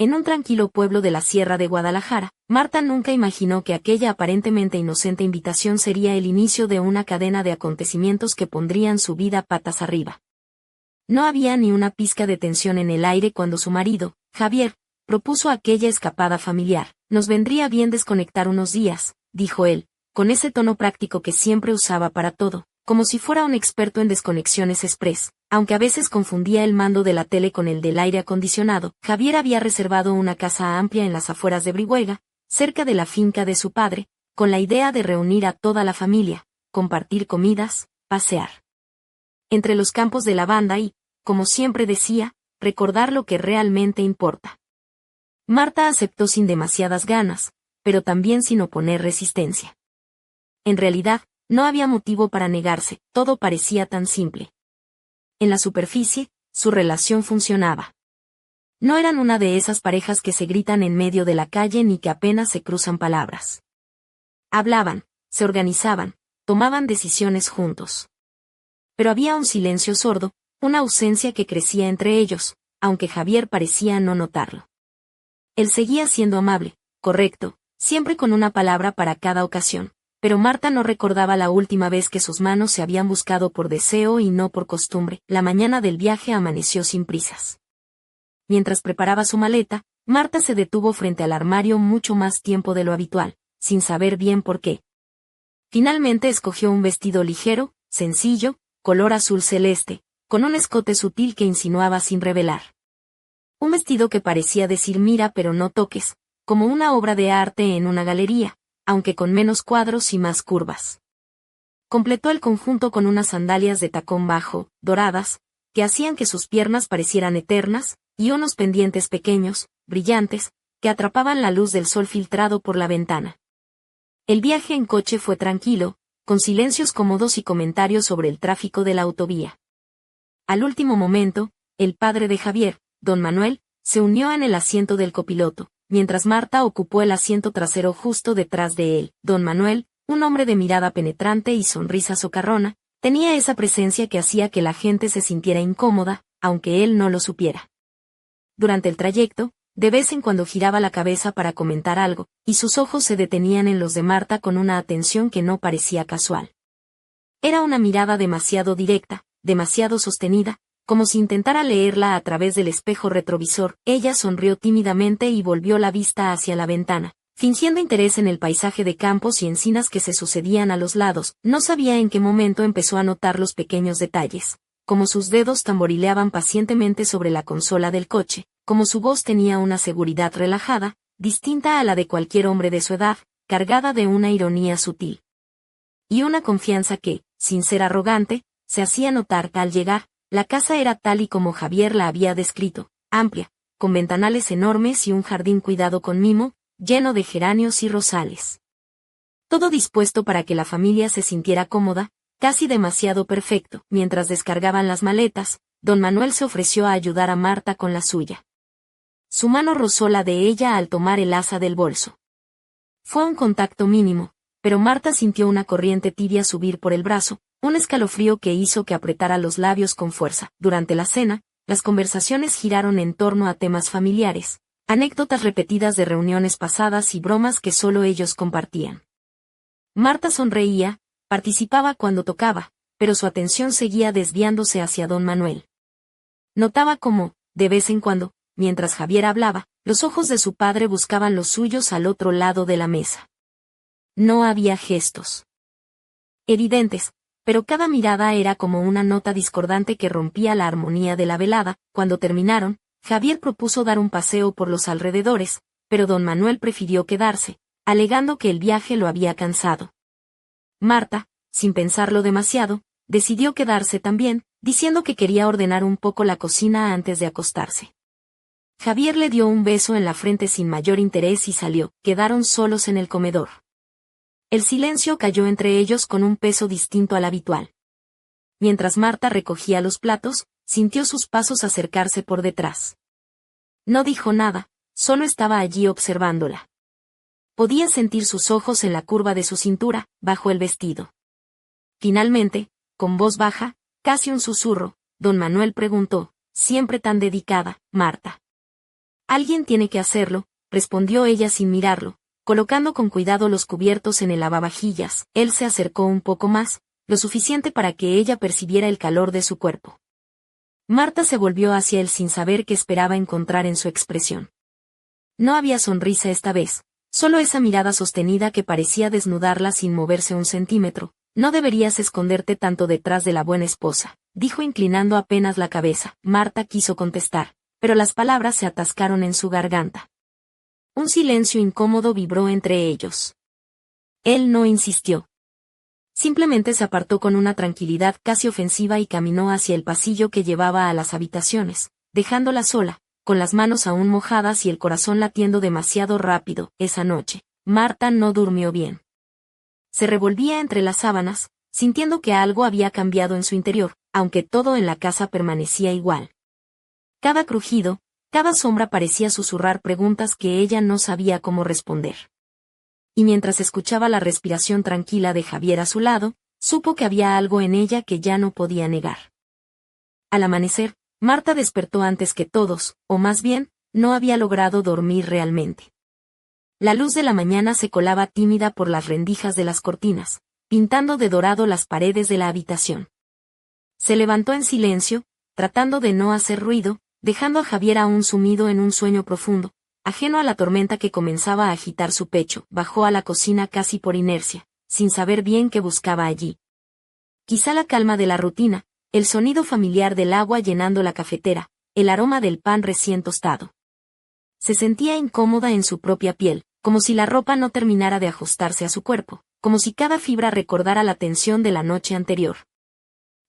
En un tranquilo pueblo de la Sierra de Guadalajara, Marta nunca imaginó que aquella aparentemente inocente invitación sería el inicio de una cadena de acontecimientos que pondrían su vida patas arriba. No había ni una pizca de tensión en el aire cuando su marido, Javier, propuso aquella escapada familiar. Nos vendría bien desconectar unos días, dijo él, con ese tono práctico que siempre usaba para todo, como si fuera un experto en desconexiones express. Aunque a veces confundía el mando de la tele con el del aire acondicionado, Javier había reservado una casa amplia en las afueras de Brihuega, cerca de la finca de su padre, con la idea de reunir a toda la familia, compartir comidas, pasear entre los campos de lavanda y, como siempre decía, recordar lo que realmente importa. Marta aceptó sin demasiadas ganas, pero también sin oponer resistencia. En realidad, no había motivo para negarse, todo parecía tan simple. En la superficie, su relación funcionaba. No eran una de esas parejas que se gritan en medio de la calle ni que apenas se cruzan palabras. Hablaban, se organizaban, tomaban decisiones juntos. Pero había un silencio sordo, una ausencia que crecía entre ellos, aunque Javier parecía no notarlo. Él seguía siendo amable, correcto, siempre con una palabra para cada ocasión, pero Marta no recordaba la última vez que sus manos se habían buscado por deseo y no por costumbre. La mañana del viaje amaneció sin prisas. Mientras preparaba su maleta, Marta se detuvo frente al armario mucho más tiempo de lo habitual, sin saber bien por qué. Finalmente escogió un vestido ligero, sencillo, color azul celeste, con un escote sutil que insinuaba sin revelar. Un vestido que parecía decir mira pero no toques, como una obra de arte en una galería, aunque con menos cuadros y más curvas. Completó el conjunto con unas sandalias de tacón bajo, doradas, que hacían que sus piernas parecieran eternas, y unos pendientes pequeños, brillantes, que atrapaban la luz del sol filtrado por la ventana. El viaje en coche fue tranquilo, con silencios cómodos y comentarios sobre el tráfico de la autovía. Al último momento, el padre de Javier, don Manuel, se unió en el asiento del copiloto, mientras Marta ocupó el asiento trasero justo detrás de él. Don Manuel, un hombre de mirada penetrante y sonrisa socarrona, tenía esa presencia que hacía que la gente se sintiera incómoda, aunque él no lo supiera. Durante el trayecto, de vez en cuando giraba la cabeza para comentar algo, y sus ojos se detenían en los de Marta con una atención que no parecía casual. Era una mirada demasiado directa, demasiado sostenida, como si intentara leerla a través del espejo retrovisor. Ella sonrió tímidamente y volvió la vista hacia la ventana, fingiendo interés en el paisaje de campos y encinas que se sucedían a los lados. No sabía en qué momento empezó a notar los pequeños detalles, como sus dedos tamborileaban pacientemente sobre la consola del coche, como su voz tenía una seguridad relajada, distinta a la de cualquier hombre de su edad, cargada de una ironía sutil. Y una confianza que, sin ser arrogante, se hacía notar. Al llegar, la casa era tal y como Javier la había descrito, amplia, con ventanales enormes y un jardín cuidado con mimo, lleno de geranios y rosales. Todo dispuesto para que la familia se sintiera cómoda, casi demasiado perfecto. Mientras descargaban las maletas, don Manuel se ofreció a ayudar a Marta con la suya. Su mano rozó la de ella al tomar el asa del bolso. Fue un contacto mínimo, pero Marta sintió una corriente tibia subir por el brazo, un escalofrío que hizo que apretara los labios con fuerza. Durante la cena, las conversaciones giraron en torno a temas familiares, anécdotas repetidas de reuniones pasadas y bromas que solo ellos compartían. Marta sonreía, participaba cuando tocaba, pero su atención seguía desviándose hacia don Manuel. Notaba cómo, de vez en cuando, mientras Javier hablaba, los ojos de su padre buscaban los suyos al otro lado de la mesa. No había gestos evidentes, pero cada mirada era como una nota discordante que rompía la armonía de la velada. Cuando terminaron, Javier propuso dar un paseo por los alrededores, pero don Manuel prefirió quedarse, alegando que el viaje lo había cansado. Marta, sin pensarlo demasiado, decidió quedarse también, diciendo que quería ordenar un poco la cocina antes de acostarse. Javier le dio un beso en la frente sin mayor interés y salió. Quedaron solos en el comedor. El silencio cayó entre ellos con un peso distinto al habitual. Mientras Marta recogía los platos, sintió sus pasos acercarse por detrás. No dijo nada, solo estaba allí observándola. Podía sentir sus ojos en la curva de su cintura, bajo el vestido. Finalmente, con voz baja, casi un susurro, don Manuel preguntó, siempre tan dedicada, Marta. Alguien tiene que hacerlo, respondió ella sin mirarlo, colocando con cuidado los cubiertos en el lavavajillas. Él se acercó un poco más, lo suficiente para que ella percibiera el calor de su cuerpo. Marta se volvió hacia él sin saber qué esperaba encontrar en su expresión. No había sonrisa esta vez, solo esa mirada sostenida que parecía desnudarla sin moverse un centímetro. No deberías esconderte tanto detrás de la buena esposa, dijo inclinando apenas la cabeza. Marta quiso contestar, pero las palabras se atascaron en su garganta. Un silencio incómodo vibró entre ellos. Él no insistió. Simplemente se apartó con una tranquilidad casi ofensiva y caminó hacia el pasillo que llevaba a las habitaciones, dejándola sola, con las manos aún mojadas y el corazón latiendo demasiado rápido. Esa noche, Marta no durmió bien. Se revolvía entre las sábanas, sintiendo que algo había cambiado en su interior, aunque todo en la casa permanecía igual. Cada crujido, cada sombra parecía susurrar preguntas que ella no sabía cómo responder. Y mientras escuchaba la respiración tranquila de Javier a su lado, supo que había algo en ella que ya no podía negar. Al amanecer, Marta despertó antes que todos, o más bien, no había logrado dormir realmente. La luz de la mañana se colaba tímida por las rendijas de las cortinas, pintando de dorado las paredes de la habitación. Se levantó en silencio, tratando de no hacer ruido, dejando a Javier aún sumido en un sueño profundo, ajeno a la tormenta que comenzaba a agitar su pecho. Bajó a la cocina casi por inercia, sin saber bien qué buscaba allí. Quizá la calma de la rutina, el sonido familiar del agua llenando la cafetera, el aroma del pan recién tostado. Se sentía incómoda en su propia piel, como si la ropa no terminara de ajustarse a su cuerpo, como si cada fibra recordara la tensión de la noche anterior.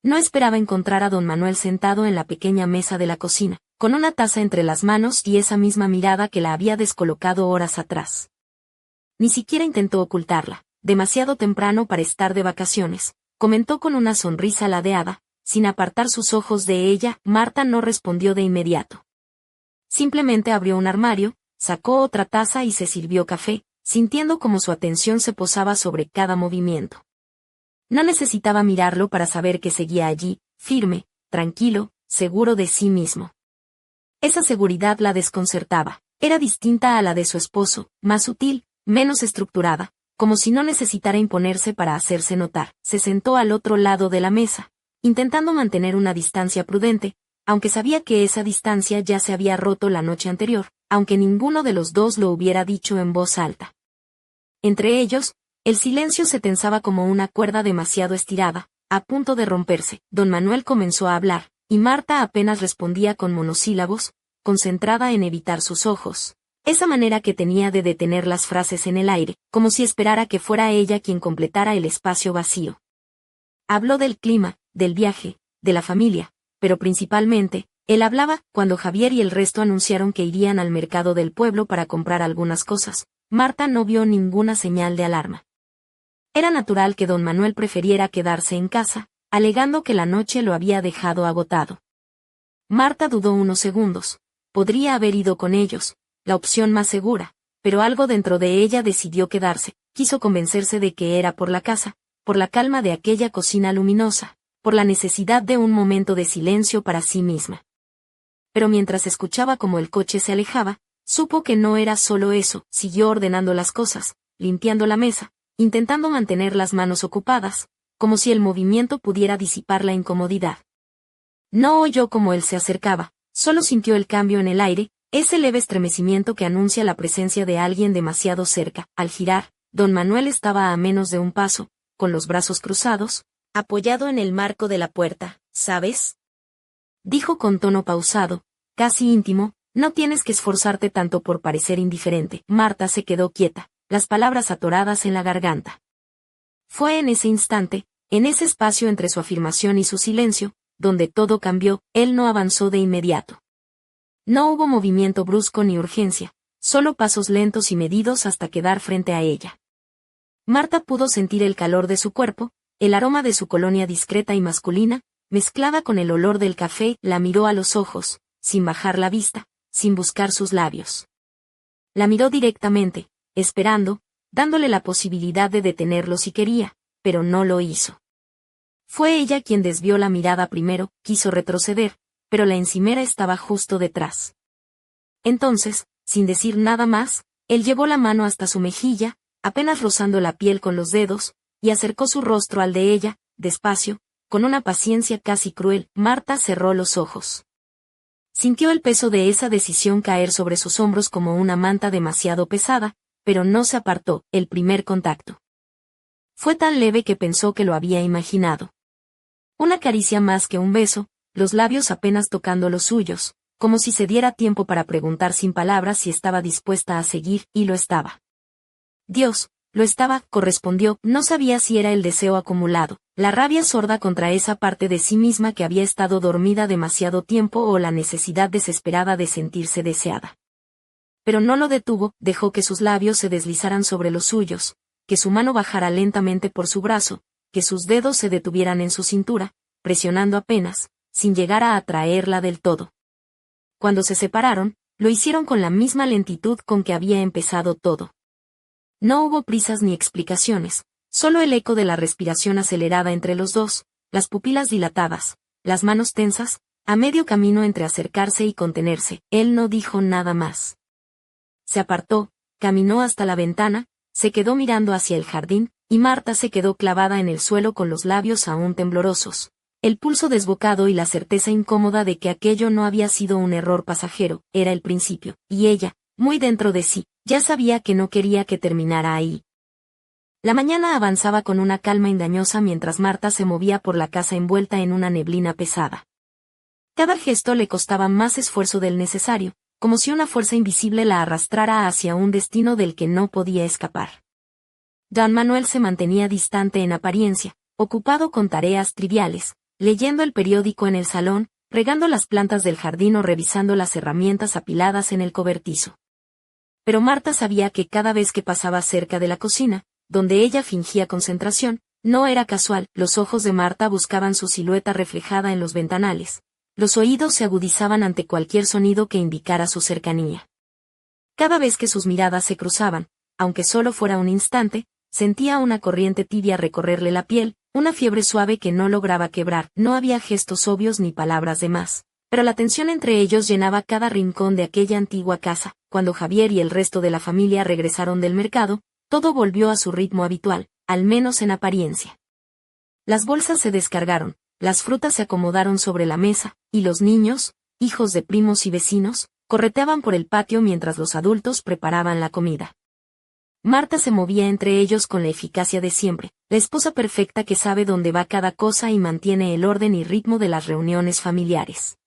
No esperaba encontrar a don Manuel sentado en la pequeña mesa de la cocina, con una taza entre las manos y esa misma mirada que la había descolocado horas atrás. Ni siquiera intentó ocultarla, demasiado temprano para estar de vacaciones, comentó con una sonrisa ladeada, sin apartar sus ojos de ella. Marta no respondió de inmediato. Simplemente abrió un armario, sacó otra taza y se sirvió café, sintiendo como su atención se posaba sobre cada movimiento. No necesitaba mirarlo para saber que seguía allí, firme, tranquilo, seguro de sí mismo. Esa seguridad la desconcertaba, era distinta a la de su esposo, más sutil, menos estructurada, como si no necesitara imponerse para hacerse notar. Se sentó al otro lado de la mesa, intentando mantener una distancia prudente, aunque sabía que esa distancia ya se había roto la noche anterior, aunque ninguno de los dos lo hubiera dicho en voz alta. Entre ellos, el silencio se tensaba como una cuerda demasiado estirada, a punto de romperse. Don Manuel comenzó a hablar, y Marta apenas respondía con monosílabos, concentrada en evitar sus ojos. Esa manera que tenía de detener las frases en el aire, como si esperara que fuera ella quien completara el espacio vacío. Habló del clima, del viaje, de la familia, pero principalmente, él hablaba cuando Javier y el resto anunciaron que irían al mercado del pueblo para comprar algunas cosas. Marta no vio ninguna señal de alarma. Era natural que don Manuel prefiriera quedarse en casa, alegando que la noche lo había dejado agotado. Marta dudó unos segundos. Podría haber ido con ellos, la opción más segura, pero algo dentro de ella decidió quedarse. Quiso convencerse de que era por la casa, por la calma de aquella cocina luminosa, por la necesidad de un momento de silencio para sí misma. Pero mientras escuchaba cómo el coche se alejaba, supo que no era solo eso. Siguió ordenando las cosas, limpiando la mesa, intentando mantener las manos ocupadas, como si el movimiento pudiera disipar la incomodidad. No oyó cómo él se acercaba, solo sintió el cambio en el aire, ese leve estremecimiento que anuncia la presencia de alguien demasiado cerca. Al girar, don Manuel estaba a menos de un paso, con los brazos cruzados, apoyado en el marco de la puerta. ¿Sabes?, dijo con tono pausado, casi íntimo, no tienes que esforzarte tanto por parecer indiferente. Marta se quedó quieta, las palabras atoradas en la garganta. Fue en ese instante, en ese espacio entre su afirmación y su silencio, donde todo cambió. Él no avanzó de inmediato. No hubo movimiento brusco ni urgencia, solo pasos lentos y medidos hasta quedar frente a ella. Marta pudo sentir el calor de su cuerpo, el aroma de su colonia discreta y masculina, mezclada con el olor del café. La miró a los ojos, sin bajar la vista, sin buscar sus labios. La miró directamente, esperando, dándole la posibilidad de detenerlo si quería, pero no lo hizo. Fue ella quien desvió la mirada primero, quiso retroceder, pero la encimera estaba justo detrás. Entonces, sin decir nada más, él llevó la mano hasta su mejilla, apenas rozando la piel con los dedos, y acercó su rostro al de ella, despacio, con una paciencia casi cruel. Marta cerró los ojos. Sintió el peso de esa decisión caer sobre sus hombros como una manta demasiado pesada, pero no se apartó. El primer contacto fue tan leve que pensó que lo había imaginado. Una caricia más que un beso, los labios apenas tocando los suyos, como si se diera tiempo para preguntar sin palabras si estaba dispuesta a seguir, y lo estaba. Dios, lo estaba, correspondió. No sabía si era el deseo acumulado, la rabia sorda contra esa parte de sí misma que había estado dormida demasiado tiempo o la necesidad desesperada de sentirse deseada. Pero no lo detuvo, dejó que sus labios se deslizaran sobre los suyos, que su mano bajara lentamente por su brazo, que sus dedos se detuvieran en su cintura, presionando apenas, sin llegar a atraerla del todo. Cuando se separaron, lo hicieron con la misma lentitud con que había empezado todo. No hubo prisas ni explicaciones, solo el eco de la respiración acelerada entre los dos, las pupilas dilatadas, las manos tensas, a medio camino entre acercarse y contenerse. Él no dijo nada más. Se apartó, caminó hasta la ventana, se quedó mirando hacia el jardín, y Marta se quedó clavada en el suelo con los labios aún temblorosos, el pulso desbocado y la certeza incómoda de que aquello no había sido un error pasajero, era el principio, y ella, muy dentro de sí, ya sabía que no quería que terminara ahí. La mañana avanzaba con una calma engañosa mientras Marta se movía por la casa envuelta en una neblina pesada. Cada gesto le costaba más esfuerzo del necesario, como si una fuerza invisible la arrastrara hacia un destino del que no podía escapar. Don Manuel se mantenía distante en apariencia, ocupado con tareas triviales, leyendo el periódico en el salón, regando las plantas del jardín o revisando las herramientas apiladas en el cobertizo. Pero Marta sabía que cada vez que pasaba cerca de la cocina, donde ella fingía concentración, no era casual. Los ojos de Marta buscaban su silueta reflejada en los ventanales. Los oídos se agudizaban ante cualquier sonido que indicara su cercanía. Cada vez que sus miradas se cruzaban, aunque solo fuera un instante, sentía una corriente tibia recorrerle la piel, una fiebre suave que no lograba quebrar. No había gestos obvios ni palabras de más, pero la tensión entre ellos llenaba cada rincón de aquella antigua casa. Cuando Javier y el resto de la familia regresaron del mercado, todo volvió a su ritmo habitual, al menos en apariencia. Las bolsas se descargaron, las frutas se acomodaron sobre la mesa, y los niños, hijos de primos y vecinos, correteaban por el patio mientras los adultos preparaban la comida. Marta se movía entre ellos con la eficacia de siempre, la esposa perfecta que sabe dónde va cada cosa y mantiene el orden y ritmo de las reuniones familiares.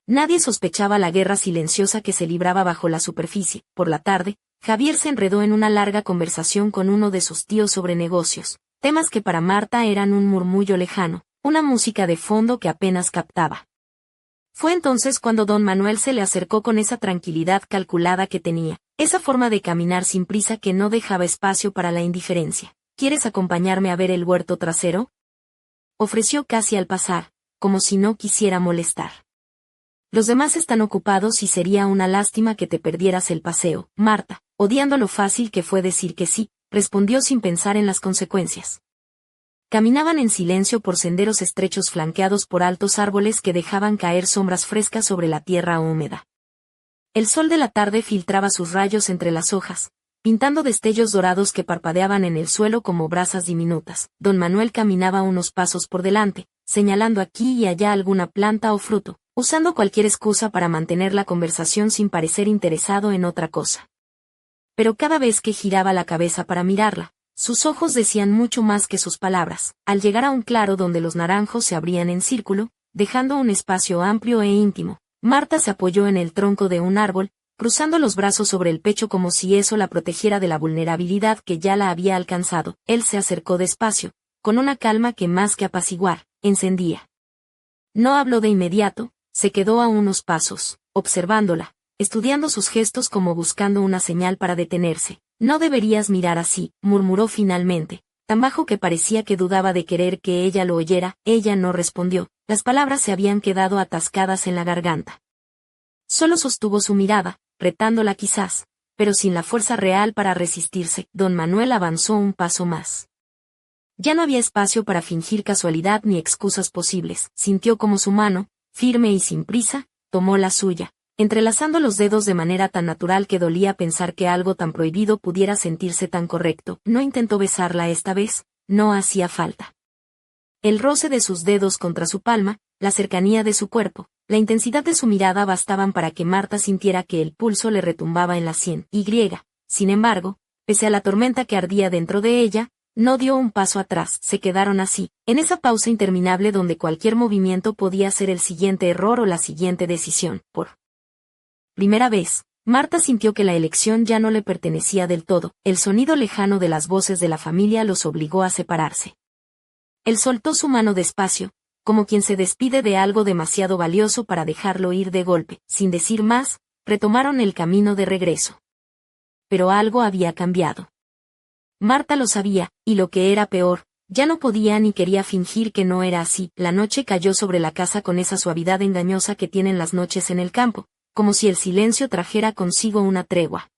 Nadie sospechaba la guerra silenciosa que se libraba bajo la superficie. Por la tarde, Javier se enredó en una larga conversación con uno de sus tíos sobre negocios, temas que para Marta eran un murmullo lejano, una música de fondo que apenas captaba. Fue entonces cuando don Manuel se le acercó con esa tranquilidad calculada que tenía, esa forma de caminar sin prisa que no dejaba espacio para la indiferencia. ¿Quieres acompañarme a ver el huerto trasero?, ofreció casi al pasar, como si no quisiera molestar. Los demás están ocupados y sería una lástima que te perdieras el paseo. Marta, odiando lo fácil que fue decir que sí, respondió sin pensar en las consecuencias. Caminaban en silencio por senderos estrechos flanqueados por altos árboles que dejaban caer sombras frescas sobre la tierra húmeda. El sol de la tarde filtraba sus rayos entre las hojas, pintando destellos dorados que parpadeaban en el suelo como brasas diminutas. Don Manuel caminaba unos pasos por delante, señalando aquí y allá alguna planta o fruto, usando cualquier excusa para mantener la conversación sin parecer interesado en otra cosa. Pero cada vez que giraba la cabeza para mirarla, sus ojos decían mucho más que sus palabras. Al llegar a un claro donde los naranjos se abrían en círculo, dejando un espacio amplio e íntimo, Marta se apoyó en el tronco de un árbol, cruzando los brazos sobre el pecho como si eso la protegiera de la vulnerabilidad que ya la había alcanzado. Él se acercó despacio, con una calma que más que apaciguar, encendía. No habló de inmediato, se quedó a unos pasos, observándola, estudiando sus gestos como buscando una señal para detenerse. No deberías mirar así, murmuró finalmente, tan bajo que parecía que dudaba de querer que ella lo oyera. Ella no respondió, las palabras se habían quedado atascadas en la garganta. Solo sostuvo su mirada, retándola quizás, pero sin la fuerza real para resistirse. Don Manuel avanzó un paso más. Ya no había espacio para fingir casualidad ni excusas posibles. Sintió como su mano, firme y sin prisa, tomó la suya, entrelazando los dedos de manera tan natural que dolía pensar que algo tan prohibido pudiera sentirse tan correcto. No intentó besarla esta vez, no hacía falta. El roce de sus dedos contra su palma, la cercanía de su cuerpo, la intensidad de su mirada bastaban para que Marta sintiera que el pulso le retumbaba en la sien. Sin embargo, pese a la tormenta que ardía dentro de ella, no dio un paso atrás. Se quedaron así, en esa pausa interminable donde cualquier movimiento podía ser el siguiente error o la siguiente decisión. Por primera vez, Marta sintió que la elección ya no le pertenecía del todo. El sonido lejano de las voces de la familia los obligó a separarse. Él soltó su mano despacio, como quien se despide de algo demasiado valioso para dejarlo ir de golpe. Sin decir más, retomaron el camino de regreso. Pero algo había cambiado. Marta lo sabía, y lo que era peor, ya no podía ni quería fingir que no era así. La noche cayó sobre la casa con esa suavidad engañosa que tienen las noches en el campo, como si el silencio trajera consigo una tregua.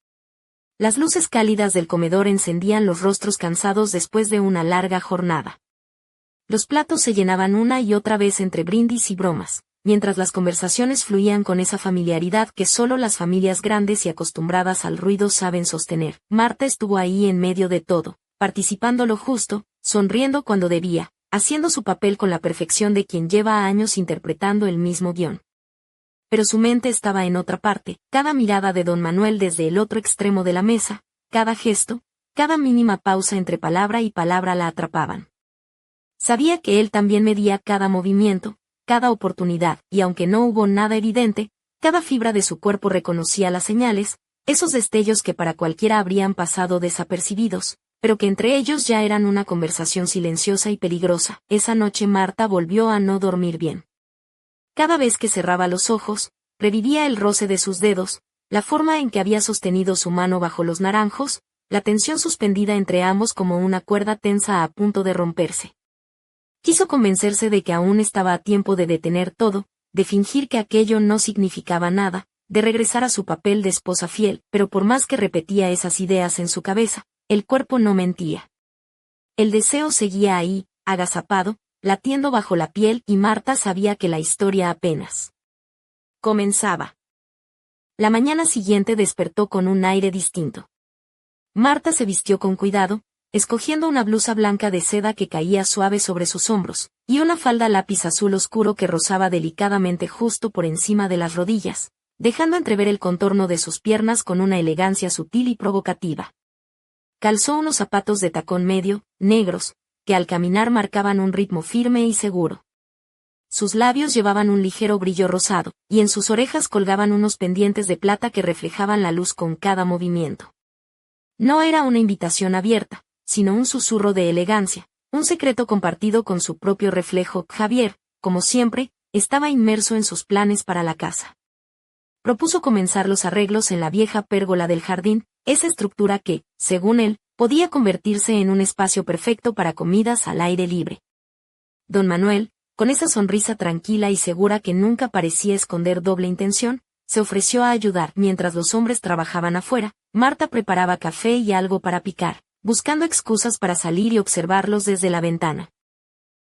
Las luces cálidas del comedor encendían los rostros cansados después de una larga jornada. Los platos se llenaban una y otra vez entre brindis y bromas, mientras las conversaciones fluían con esa familiaridad que solo las familias grandes y acostumbradas al ruido saben sostener. Marta estuvo ahí en medio de todo, participando lo justo, sonriendo cuando debía, haciendo su papel con la perfección de quien lleva años interpretando el mismo guión. Pero su mente estaba en otra parte. Cada mirada de don Manuel desde el otro extremo de la mesa, cada gesto, cada mínima pausa entre palabra y palabra la atrapaban. Sabía que él también medía cada movimiento, cada oportunidad, y aunque no hubo nada evidente, cada fibra de su cuerpo reconocía las señales, esos destellos que para cualquiera habrían pasado desapercibidos, pero que entre ellos ya eran una conversación silenciosa y peligrosa. Esa noche Marta volvió a no dormir bien. Cada vez que cerraba los ojos, revivía el roce de sus dedos, la forma en que había sostenido su mano bajo los naranjos, la tensión suspendida entre ambos como una cuerda tensa a punto de romperse. Quiso convencerse de que aún estaba a tiempo de detener todo, de fingir que aquello no significaba nada, de regresar a su papel de esposa fiel, pero por más que repetía esas ideas en su cabeza, el cuerpo no mentía. El deseo seguía ahí, agazapado, latiendo bajo la piel, y Marta sabía que la historia apenas comenzaba. La mañana siguiente despertó con un aire distinto. Marta se vistió con cuidado, escogiendo una blusa blanca de seda que caía suave sobre sus hombros, y una falda lápiz azul oscuro que rozaba delicadamente justo por encima de las rodillas, dejando entrever el contorno de sus piernas con una elegancia sutil y provocativa. Calzó unos zapatos de tacón medio, negros, que al caminar marcaban un ritmo firme y seguro. Sus labios llevaban un ligero brillo rosado, y en sus orejas colgaban unos pendientes de plata que reflejaban la luz con cada movimiento. No era una invitación abierta, sino un susurro de elegancia, un secreto compartido con su propio reflejo. Javier, como siempre, estaba inmerso en sus planes para la casa. Propuso comenzar los arreglos en la vieja pérgola del jardín, esa estructura que, según él, podía convertirse en un espacio perfecto para comidas al aire libre. Don Manuel, con esa sonrisa tranquila y segura que nunca parecía esconder doble intención, se ofreció a ayudar. Mientras los hombres trabajaban afuera, Marta preparaba café y algo para picar, buscando excusas para salir y observarlos desde la ventana.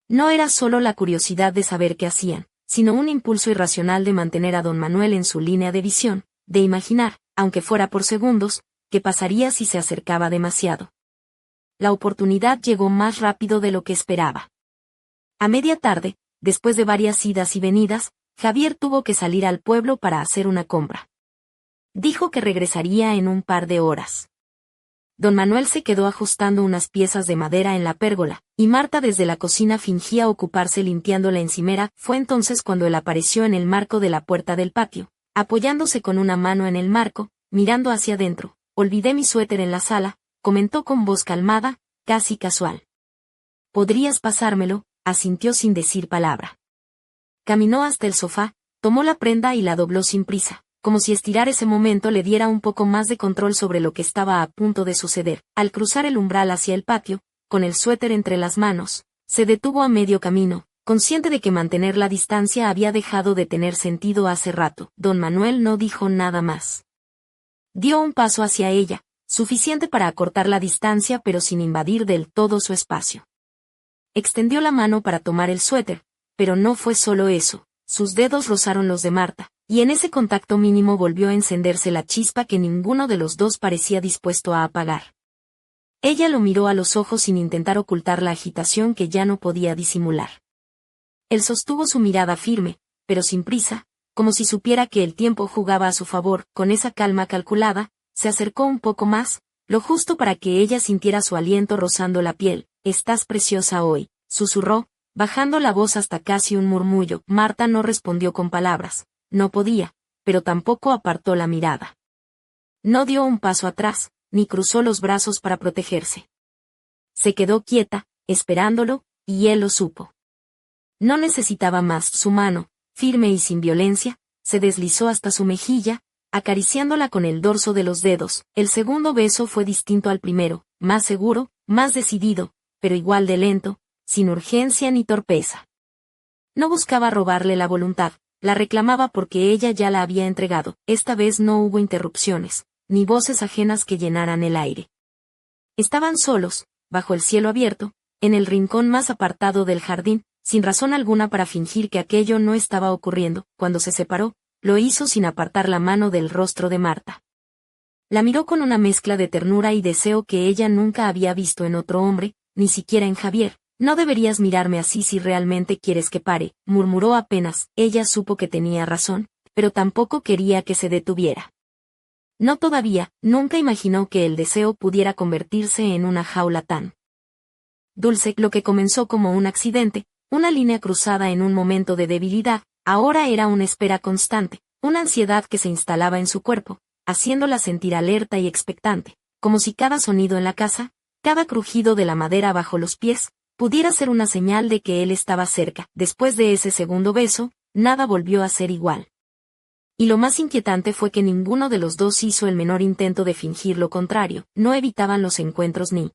No era solo la curiosidad de saber qué hacían, sino un impulso irracional de mantener a don Manuel en su línea de visión, de imaginar, aunque fuera por segundos, qué pasaría si se acercaba demasiado. La oportunidad llegó más rápido de lo que esperaba. A media tarde, después de varias idas y venidas, Javier tuvo que salir al pueblo para hacer una compra. Dijo que regresaría en un par de horas. Don Manuel se quedó ajustando unas piezas de madera en la pérgola, y Marta desde la cocina fingía ocuparse limpiando la encimera. Fue entonces cuando él apareció en el marco de la puerta del patio, apoyándose con una mano en el marco, mirando hacia adentro. Olvidé mi suéter en la sala, comentó con voz calmada, casi casual. ¿Podrías pasármelo?, asintió sin decir palabra. Caminó hasta el sofá, tomó la prenda y la dobló sin prisa, como si estirar ese momento le diera un poco más de control sobre lo que estaba a punto de suceder. Al cruzar el umbral hacia el patio, con el suéter entre las manos, se detuvo a medio camino, consciente de que mantener la distancia había dejado de tener sentido hace rato. Don Manuel no dijo nada más. Dio un paso hacia ella, suficiente para acortar la distancia pero sin invadir del todo su espacio. Extendió la mano para tomar el suéter, pero no fue solo eso, sus dedos rozaron los de Marta, y en ese contacto mínimo volvió a encenderse la chispa que ninguno de los dos parecía dispuesto a apagar. Ella lo miró a los ojos sin intentar ocultar la agitación que ya no podía disimular. Él sostuvo su mirada firme, pero sin prisa, como si supiera que el tiempo jugaba a su favor. Con esa calma calculada, se acercó un poco más, lo justo para que ella sintiera su aliento rozando la piel. «Estás preciosa hoy», susurró, bajando la voz hasta casi un murmullo. Marta no respondió con palabras, no podía, pero tampoco apartó la mirada. No dio un paso atrás, ni cruzó los brazos para protegerse. Se quedó quieta, esperándolo, y él lo supo. No necesitaba más. Su mano, firme y sin violencia, se deslizó hasta su mejilla, acariciándola con el dorso de los dedos. El segundo beso fue distinto al primero, más seguro, más decidido, pero igual de lento, sin urgencia ni torpeza. No buscaba robarle la voluntad, la reclamaba porque ella ya la había entregado. Esta vez no hubo interrupciones, ni voces ajenas que llenaran el aire. Estaban solos, bajo el cielo abierto, en el rincón más apartado del jardín, sin razón alguna para fingir que aquello no estaba ocurriendo. Cuando se separó, lo hizo sin apartar la mano del rostro de Marta. La miró con una mezcla de ternura y deseo que ella nunca había visto en otro hombre, ni siquiera en Javier. «No deberías mirarme así si realmente quieres que pare», murmuró apenas. Ella supo que tenía razón, pero tampoco quería que se detuviera. No todavía. Nunca imaginó que el deseo pudiera convertirse en una jaula tan dulce. Lo que comenzó como un accidente, una línea cruzada en un momento de debilidad, ahora era una espera constante, una ansiedad que se instalaba en su cuerpo, haciéndola sentir alerta y expectante, como si cada sonido en la casa, cada crujido de la madera bajo los pies, pudiera ser una señal de que él estaba cerca. Después de ese segundo beso, nada volvió a ser igual. Y lo más inquietante fue que ninguno de los dos hizo el menor intento de fingir lo contrario. No evitaban los encuentros ni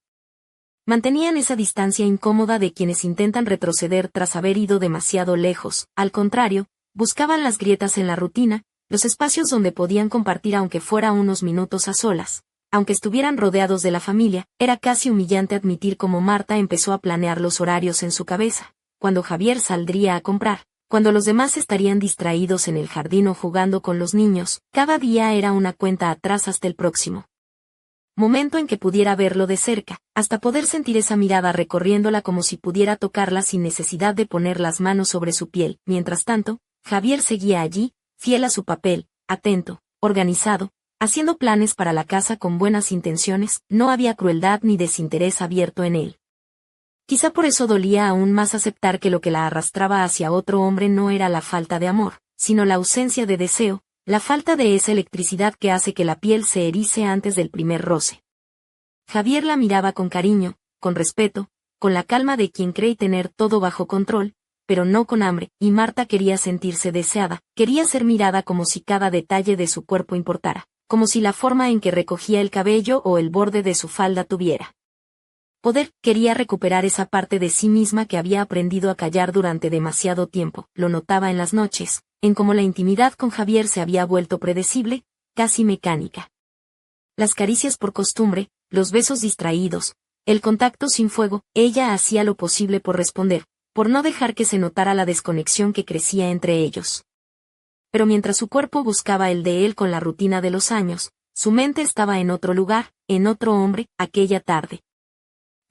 mantenían esa distancia incómoda de quienes intentan retroceder tras haber ido demasiado lejos. Al contrario, buscaban las grietas en la rutina, los espacios donde podían compartir aunque fuera unos minutos a solas. Aunque estuvieran rodeados de la familia, era casi humillante admitir cómo Marta empezó a planear los horarios en su cabeza, cuando Javier saldría a comprar, cuando los demás estarían distraídos en el jardín o jugando con los niños. Cada día era una cuenta atrás hasta el próximo momento en que pudiera verlo de cerca, hasta poder sentir esa mirada recorriéndola como si pudiera tocarla sin necesidad de poner las manos sobre su piel. Mientras tanto, Javier seguía allí, fiel a su papel, atento, organizado, haciendo planes para la casa con buenas intenciones. No había crueldad ni desinterés abierto en él. Quizá por eso dolía aún más aceptar que lo que la arrastraba hacia otro hombre no era la falta de amor, sino la ausencia de deseo, la falta de esa electricidad que hace que la piel se erice antes del primer roce. Javier la miraba con cariño, con respeto, con la calma de quien cree tener todo bajo control, pero no con hambre, y Marta quería sentirse deseada, quería ser mirada como si cada detalle de su cuerpo importara, como si la forma en que recogía el cabello o el borde de su falda tuviera poder. Quería recuperar esa parte de sí misma que había aprendido a callar durante demasiado tiempo. Lo notaba en las noches, en cómo la intimidad con Javier se había vuelto predecible, casi mecánica. Las caricias por costumbre, los besos distraídos, el contacto sin fuego. Ella hacía lo posible por responder, por no dejar que se notara la desconexión que crecía entre ellos. Pero mientras su cuerpo buscaba el de él con la rutina de los años, su mente estaba en otro lugar, en otro hombre. Aquella tarde,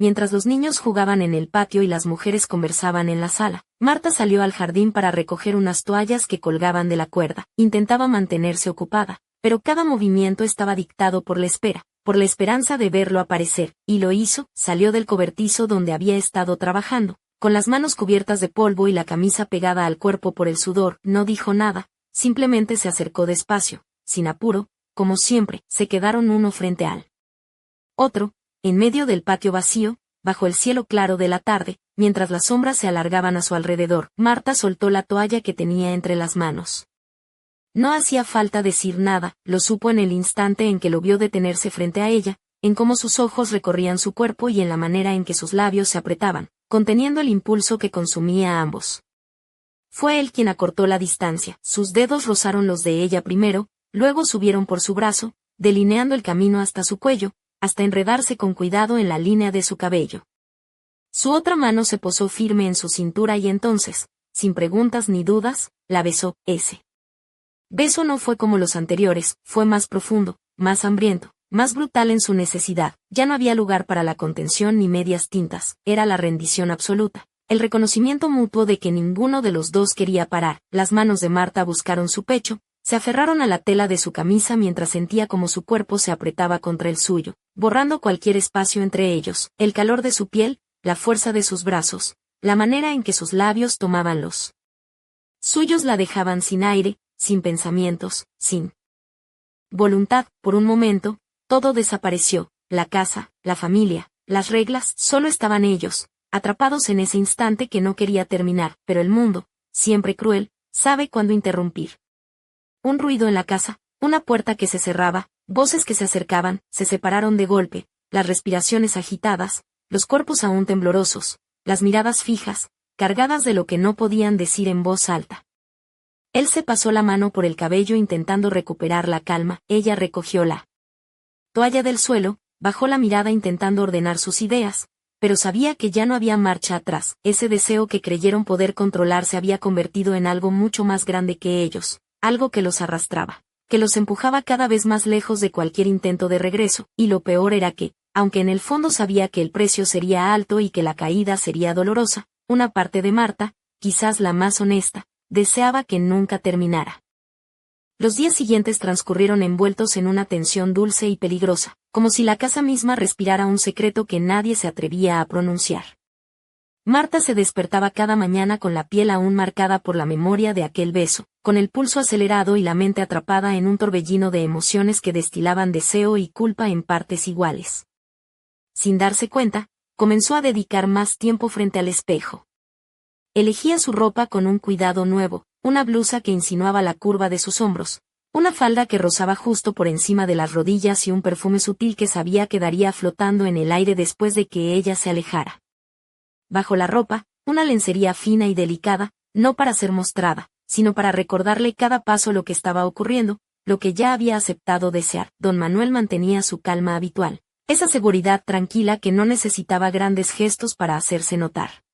mientras los niños jugaban en el patio y las mujeres conversaban en la sala, Marta salió al jardín para recoger unas toallas que colgaban de la cuerda. Intentaba mantenerse ocupada, pero cada movimiento estaba dictado por la espera, por la esperanza de verlo aparecer, y lo hizo. Salió del cobertizo donde había estado trabajando, con las manos cubiertas de polvo y la camisa pegada al cuerpo por el sudor. No dijo nada, simplemente se acercó despacio, sin apuro, como siempre. Se quedaron uno frente al otro, en medio del patio vacío, bajo el cielo claro de la tarde, mientras las sombras se alargaban a su alrededor. Marta soltó la toalla que tenía entre las manos. No hacía falta decir nada, lo supo en el instante en que lo vio detenerse frente a ella, en cómo sus ojos recorrían su cuerpo y en la manera en que sus labios se apretaban, conteniendo el impulso que consumía a ambos. Fue él quien acortó la distancia. Sus dedos rozaron los de ella primero, luego subieron por su brazo, delineando el camino hasta su cuello, hasta enredarse con cuidado en la línea de su cabello. Su otra mano se posó firme en su cintura y entonces, sin preguntas ni dudas, la besó. Ese Beso no fue como los anteriores, fue más profundo, más hambriento, más brutal en su necesidad. Ya no había lugar para la contención ni medias tintas, era la rendición absoluta. El reconocimiento mutuo de que ninguno de los dos quería parar. Las manos de Marta buscaron su pecho, se aferraron a la tela de su camisa mientras sentía como su cuerpo se apretaba contra el suyo, borrando cualquier espacio entre ellos, el calor de su piel, la fuerza de sus brazos, la manera en que sus labios tomaban los suyos la dejaban sin aire, sin pensamientos, sin voluntad. Por un momento, todo desapareció, la casa, la familia, las reglas, solo estaban ellos, atrapados en ese instante que no quería terminar, pero el mundo, siempre cruel, sabe cuándo interrumpir. Un ruido en la casa, una puerta que se cerraba, voces que se acercaban, se separaron de golpe, las respiraciones agitadas, los cuerpos aún temblorosos, las miradas fijas, cargadas de lo que no podían decir en voz alta. Él se pasó la mano por el cabello intentando recuperar la calma, ella recogió la toalla del suelo, bajó la mirada intentando ordenar sus ideas, pero sabía que ya no había marcha atrás. Ese deseo que creyeron poder controlar se había convertido en algo mucho más grande que ellos, algo que los arrastraba, que los empujaba cada vez más lejos de cualquier intento de regreso, y lo peor era que, aunque en el fondo sabía que el precio sería alto y que la caída sería dolorosa, una parte de Marta, quizás la más honesta, deseaba que nunca terminara. Los días siguientes transcurrieron envueltos en una tensión dulce y peligrosa, como si la casa misma respirara un secreto que nadie se atrevía a pronunciar. Marta se despertaba cada mañana con la piel aún marcada por la memoria de aquel beso, con el pulso acelerado y la mente atrapada en un torbellino de emociones que destilaban deseo y culpa en partes iguales. Sin darse cuenta, comenzó a dedicar más tiempo frente al espejo. Elegía su ropa con un cuidado nuevo, una blusa que insinuaba la curva de sus hombros, una falda que rozaba justo por encima de las rodillas y un perfume sutil que sabía quedaría flotando en el aire después de que ella se alejara. Bajo la ropa, una lencería fina y delicada, no para ser mostrada, sino para recordarle cada paso lo que estaba ocurriendo, lo que ya había aceptado desear. Don Manuel mantenía su calma habitual, esa seguridad tranquila que no necesitaba grandes gestos para hacerse notar.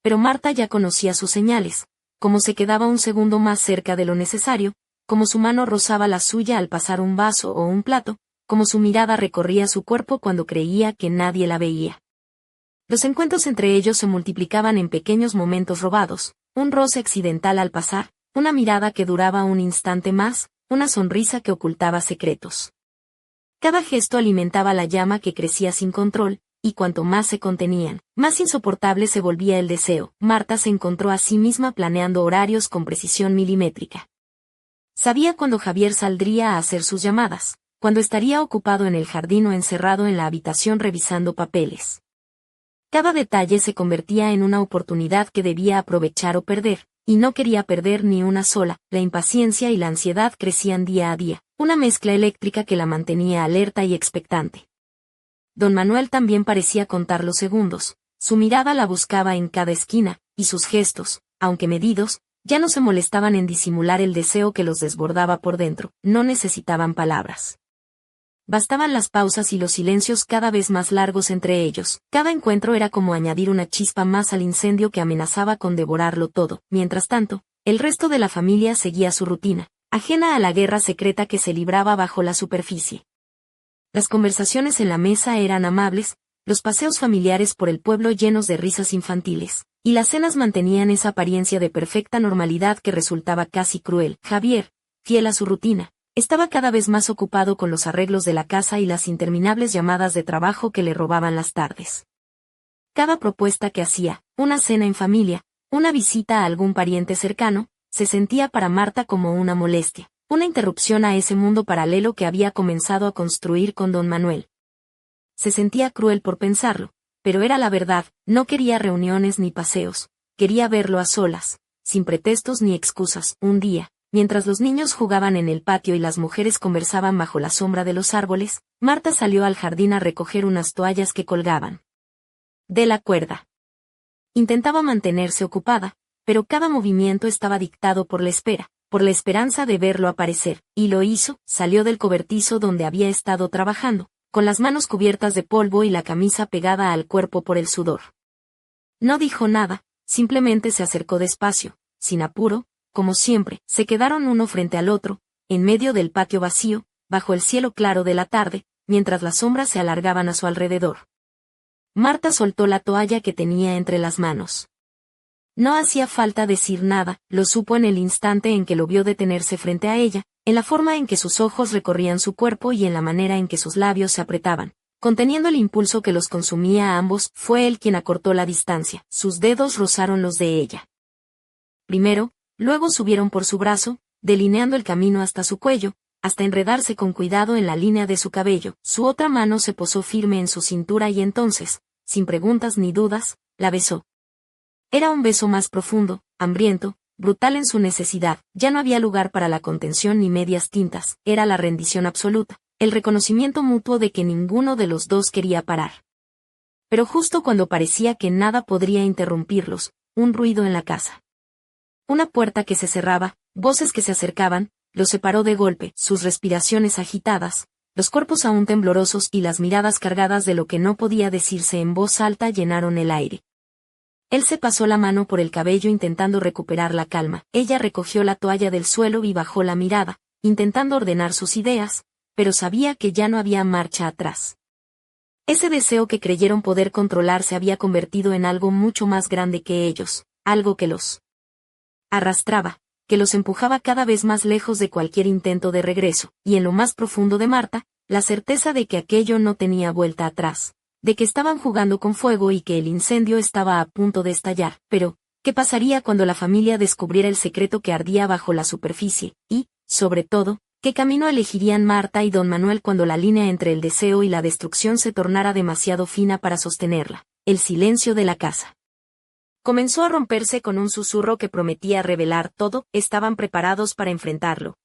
Pero Marta ya conocía sus señales, como se quedaba un segundo más cerca de lo necesario, como su mano rozaba la suya al pasar un vaso o un plato, como su mirada recorría su cuerpo cuando creía que nadie la veía. Los encuentros entre ellos se multiplicaban en pequeños momentos robados, un roce accidental al pasar, una mirada que duraba un instante más, una sonrisa que ocultaba secretos. Cada gesto alimentaba la llama que crecía sin control, y cuanto más se contenían, más insoportable se volvía el deseo. Marta se encontró a sí misma planeando horarios con precisión milimétrica. Sabía cuándo Javier saldría a hacer sus llamadas, cuando estaría ocupado en el jardín o encerrado en la habitación revisando papeles. Cada detalle se convertía en una oportunidad que debía aprovechar o perder, y no quería perder ni una sola. La impaciencia y la ansiedad crecían día a día, una mezcla eléctrica que la mantenía alerta y expectante. Don Manuel también parecía contar los segundos, su mirada la buscaba en cada esquina, y sus gestos, aunque medidos, ya no se molestaban en disimular el deseo que los desbordaba por dentro, no necesitaban palabras. Bastaban las pausas y los silencios cada vez más largos entre ellos. Cada encuentro era como añadir una chispa más al incendio que amenazaba con devorarlo todo. Mientras tanto, el resto de la familia seguía su rutina, ajena a la guerra secreta que se libraba bajo la superficie. Las conversaciones en la mesa eran amables, los paseos familiares por el pueblo llenos de risas infantiles, y las cenas mantenían esa apariencia de perfecta normalidad que resultaba casi cruel. Javier, fiel a su rutina, estaba cada vez más ocupado con los arreglos de la casa y las interminables llamadas de trabajo que le robaban las tardes. Cada propuesta que hacía, una cena en familia, una visita a algún pariente cercano, se sentía para Marta como una molestia, una interrupción a ese mundo paralelo que había comenzado a construir con don Manuel. Se sentía cruel por pensarlo, pero era la verdad, no quería reuniones ni paseos, quería verlo a solas, sin pretextos ni excusas. Un día, mientras los niños jugaban en el patio y las mujeres conversaban bajo la sombra de los árboles, Marta salió al jardín a recoger unas toallas que colgaban de la cuerda. Intentaba mantenerse ocupada, pero cada movimiento estaba dictado por la espera, por la esperanza de verlo aparecer, y lo hizo. Salió del cobertizo donde había estado trabajando, con las manos cubiertas de polvo y la camisa pegada al cuerpo por el sudor. No dijo nada, simplemente se acercó despacio, sin apuro, como siempre, se quedaron uno frente al otro, en medio del patio vacío, bajo el cielo claro de la tarde, mientras las sombras se alargaban a su alrededor. Marta soltó la toalla que tenía entre las manos. No hacía falta decir nada, lo supo en el instante en que lo vio detenerse frente a ella, en la forma en que sus ojos recorrían su cuerpo y en la manera en que sus labios se apretaban. Conteniendo el impulso que los consumía a ambos, fue él quien acortó la distancia. Sus dedos rozaron los de ella. Primero, luego subieron por su brazo, delineando el camino hasta su cuello, hasta enredarse con cuidado en la línea de su cabello. Su otra mano se posó firme en su cintura y entonces, sin preguntas ni dudas, la besó. Era un beso más profundo, hambriento, brutal en su necesidad. Ya no había lugar para la contención ni medias tintas, era la rendición absoluta, el reconocimiento mutuo de que ninguno de los dos quería parar. Pero justo cuando parecía que nada podría interrumpirlos, un ruido en la casa. Una puerta que se cerraba, voces que se acercaban, los separó de golpe, sus respiraciones agitadas, los cuerpos aún temblorosos y las miradas cargadas de lo que no podía decirse en voz alta llenaron el aire. Él se pasó la mano por el cabello intentando recuperar la calma. Ella recogió la toalla del suelo y bajó la mirada, intentando ordenar sus ideas, pero sabía que ya no había marcha atrás. Ese deseo que creyeron poder controlar se había convertido en algo mucho más grande que ellos, algo que los arrastraba, que los empujaba cada vez más lejos de cualquier intento de regreso, y en lo más profundo de Marta, la certeza de que aquello no tenía vuelta atrás, de que estaban jugando con fuego y que el incendio estaba a punto de estallar. Pero, ¿qué pasaría cuando la familia descubriera el secreto que ardía bajo la superficie? Y, sobre todo, ¿qué camino elegirían Marta y don Manuel cuando la línea entre el deseo y la destrucción se tornara demasiado fina para sostenerla? El silencio de la casa comenzó a romperse con un susurro que prometía revelar todo. Estaban preparados para enfrentarlo.